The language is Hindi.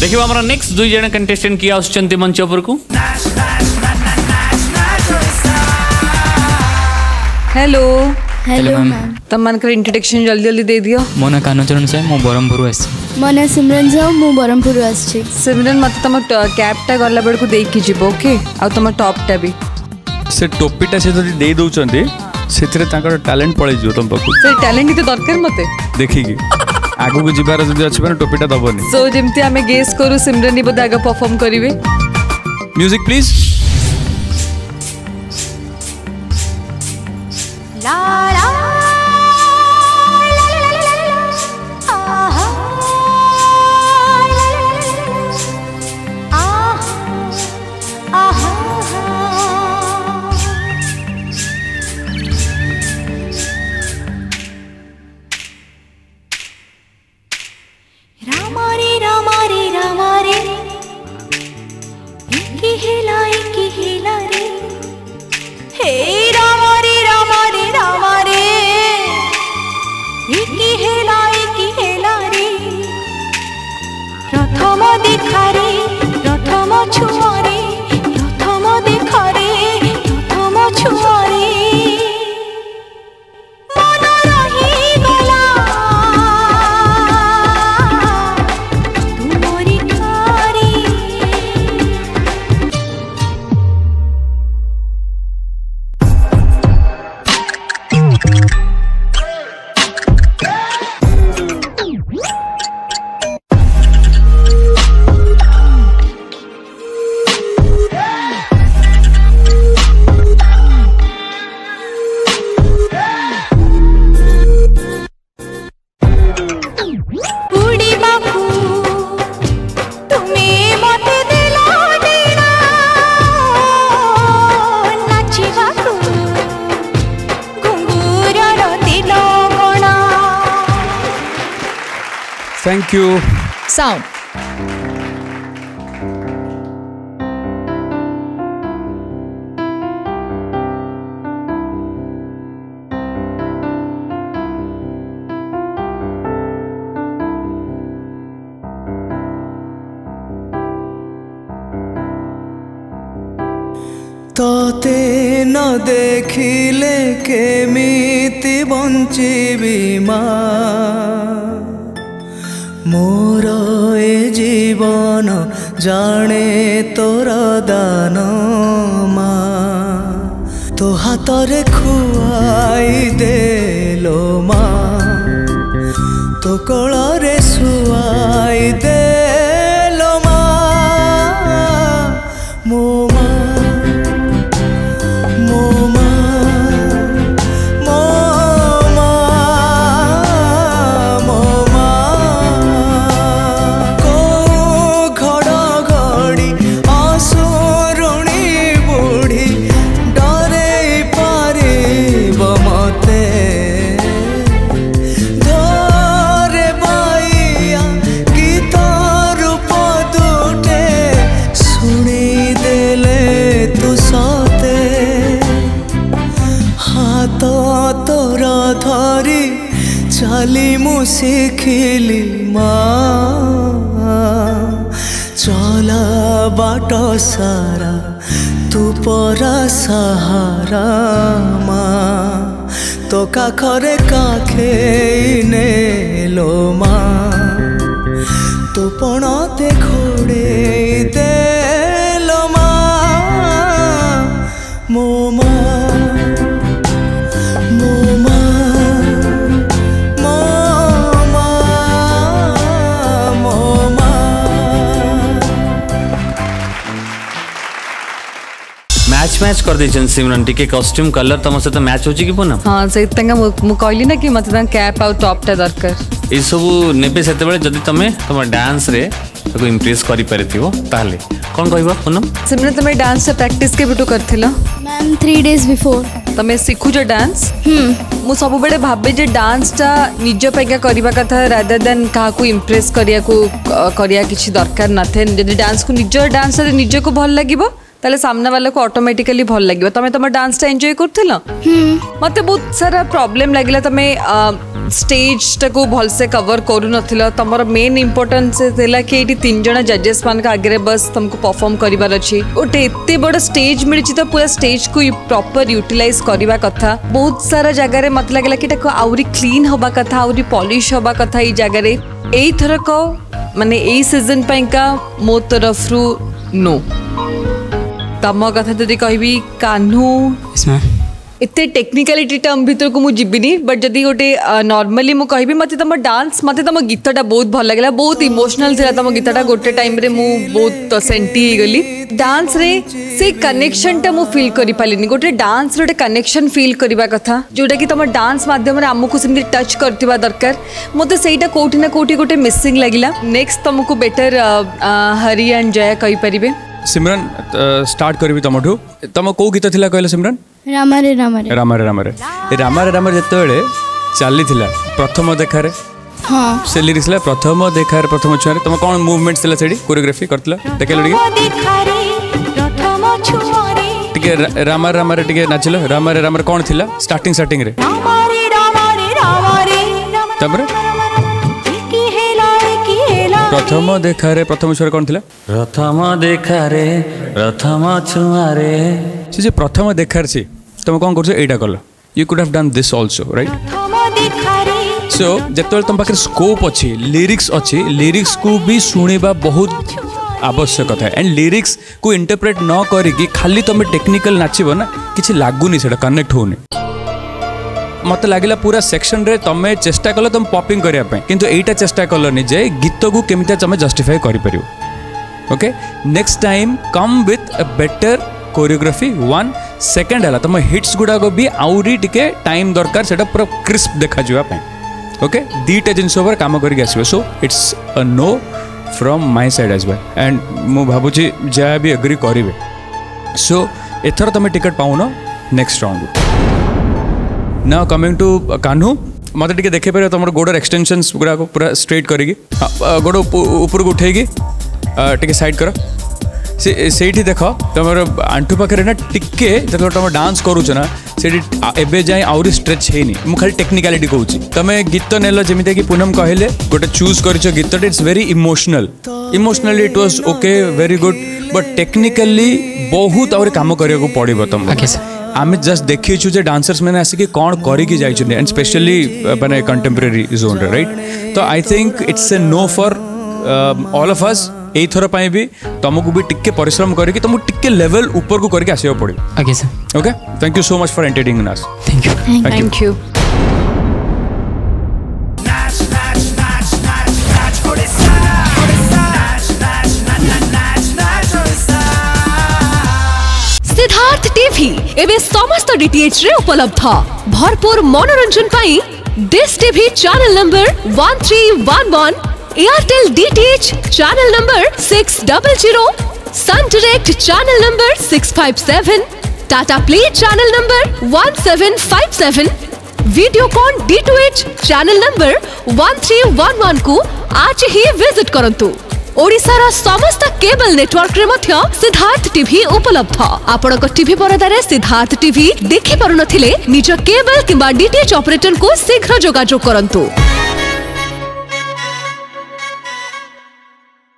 देखिबा हमर नेक्स्ट दुई जण कंटेस्टेंट किया आछंती मंच ऊपर को। Hello hello ma'am. तमनकर इंट्रोडक्शन जल्दी जल्दी दे दियो। मो ना कानचरण से मो बरमपुर आसी। मो ना सिमरन साहू मु बरमपुर आसी। सिमरन मत तम कैपटा गला बेड़ को देख जीवो ओके आ तम टॉपटा भी से टोपीटा से जदी दे दउचंदी सेथरे ताकर टैलेंट पळे जियो तम पाखु। से टैलेंट तो दरकार मते देखिकी आगु को जिबार जदी अछि माने टोपीटा दबनी। सो जेमती हमें गेस करू सिमरन नि बदा आगे परफॉर्म करिवे। Music please. ला ला थैंक यू। साउंड तोते न देखिले केमिति बंचिबी माँ मोर ए जीवन जाने तोर दान माँ तो हाथरे खुआई देलो माँ तो कोଳରେ सुआई देलो माँ मो चाली मु शिखिली माँ चला बाट सारा तू परा सहारा माँ तो काखरे काखे नेलो माँ तो पणते घोड़े देलो माँ मो मैच कर देछन सिमरन टिके कॉस्ट्यूम कलर तम से तो मैच होची कि पुना। हां से तंगा मु कहली ना कि मते कैप आउ टॉपटा दरकार। ए सब नेबे सेते बेले जदी तमे तम डांस रे तो इंप्रेस करि परथिबो ताले कोन कहबो पुनम। सिमरन तमे डांस से प्रैक्टिस के बिटू करथिला मैम 3 days बिफोर। तमे सिखु जो डांस मु सब बेले भाबे जे डांस ता निज पैका करबा कथा रादर देन का को इंप्रेस करिया किछि दरकार नथे। जदी डांस को निज डांस रे निज को भल लागिबो ताले सामना वाला को ऑटोमेटिकली भल लगे तमें तुम डांस टा एंजॉय करथिलो मते बहुत सारा प्रॉब्लम लागला तमें स्टेज टाको भल से कवर करू नथिलो तमरो मेन इंपोर्टेंस थिला कि एटी 3 जण जजेस मान का आगे बस तुमको परफॉर्म करिवार अछि ओटे एते बड़ स्टेज मिलछि तो पूरा स्टेज को प्रॉपर यूटिलाइज करबा कथा बहुत सारा जगह रे मत लागला कि टाको आउरी क्लीन होबा कथा आउरी पॉलिश होबा कथा ई जगह रे एई थरक माने एई सीजन पैका मो तरफ रु नो तम कथा जदि कहबी कान्हू इतने टेक्निकालिटी टर्म भीतर को मुझे जीविनी बट जदि गोटे नॉर्मली मु कहबी मते तम डांस मते तम गीतटा बहुत भल लागला बहुत इमोशनल थिला तम गीतटा गोटे टाइम रे मु बहुत सेंटी हो गली डांस रे से कनेक्शन टा मु फील करि पालिनी गोटे डांस रे कनेक्शन फील करबा कथा जोटा कि तम डांस माध्यम रे हमकु सिंधी टच करथिबा दरकार मते सेटा कोठी ना कोठी गोटे मिसिंग लागिला नेक्स्ट तुमको बेटर हरि एंड जय कहि परिबे सिमरन स्टार्ट करबी तमठू तम को गीत थिला कहले सिमरन रामारे रामारे रामारे रामारे रामारे रामारे जतबेले चाली थिला प्रथम देखारे हाँ से लिरिक्स ला प्रथम देखारे प्रथम छुआरे तुम कोन मूवमेंट्स थिला सेडी कोरियोग्राफी करतला देखेलो टिके रामारे रामारे टिके नाचिलो रामारे रामारे कोन थिला स्टार्टिंग रे तबरे प्रथम देखारे प्रथम छुआरे कोन थिला प्रथम देखारे प्रथम छुआरे से प्रथम देखार से तुम कौन कर एटा कल you could have done this also right so जतबेले तुम पाखे स्कोप अच्छी लिरिक्स अच्छी लिरिक्स को भी शुणा बहुत आवश्यकता है एंड लिरिक्स को इंटरप्रेट न करिकी खाली तुम टेक्निकल नाचब ना किसी लगुनि से कनेक्ट होनी मत लगे पूरा सेक्शन रे तुम चेष्टा कल तुम पॉपिंग करने किंतु एटा चेष्टा कलनी जे गीत को केमिता तुम जस्टिफाई कर okay next time come with a better choreography one second है तुम हिट्स गुड़ाक भी आउरी टिके टाइम दरकार से पूरा क्रिस्प देखा जावाई ओके दीटा जिनस कम करके आसो so it's a no from my side as well and मु भावुची जया भी एग्री करेंगे सो एथर तुम टिकट पाऊन next round now coming to Kanhu मत टे देखे पारे तुम गोडर एक्सटेंशंस गुड़ाक पूरा स्ट्रेट करी गोड़ ऊपर को उठेगी टे साइड कर से देख तुम आंठू पाखे ना टिके जो तुम डांस करुच ना से जाए आउरी स्ट्रेच है मुझे खाली टेक्निकालिटी कहूँ तुम गीत नेल जमी कि पूनम कहले गोटे चूज कर गीत it's very emotionally it was okay very good but technically बहुत आउरी काम करने पड़ो तुम आम जस्ट देखीचु जे डांसर्स मैंने आसिक कौन करके जाइछन एंड स्पेशली माने कंटेम्परेरी जोन राइट तो I think it's a no for all of us एई थर पाई भी तुमको भी टिके परिश्रम करके तुमको टिके लेवल ऊपर को करके आसियो पड़ो okay sir okay thank you so much for entertaining us thank you Siddharth TV एवं समस्त डीटीएच रे उपलब्ध भरपूर मनोरंजन पाई Dish TV channel number 1311 Airtel DTH channel number 600 Sun Direct channel number 657 Tata Play channel number 1757 Videocon D2H channel number 1311 को आज ही विजिट करंतु ओडिसार समस्त केबल नेटवर्क रे मध्य सिद्धार्थ टीवी उपलब्ध आपनक टीवी परदारे सिद्धार्थ टीवी देखि पारु नथिले निज केबल किबा डीटीएच ऑपरेटर को शीघ्र जोगाजोग करंतु।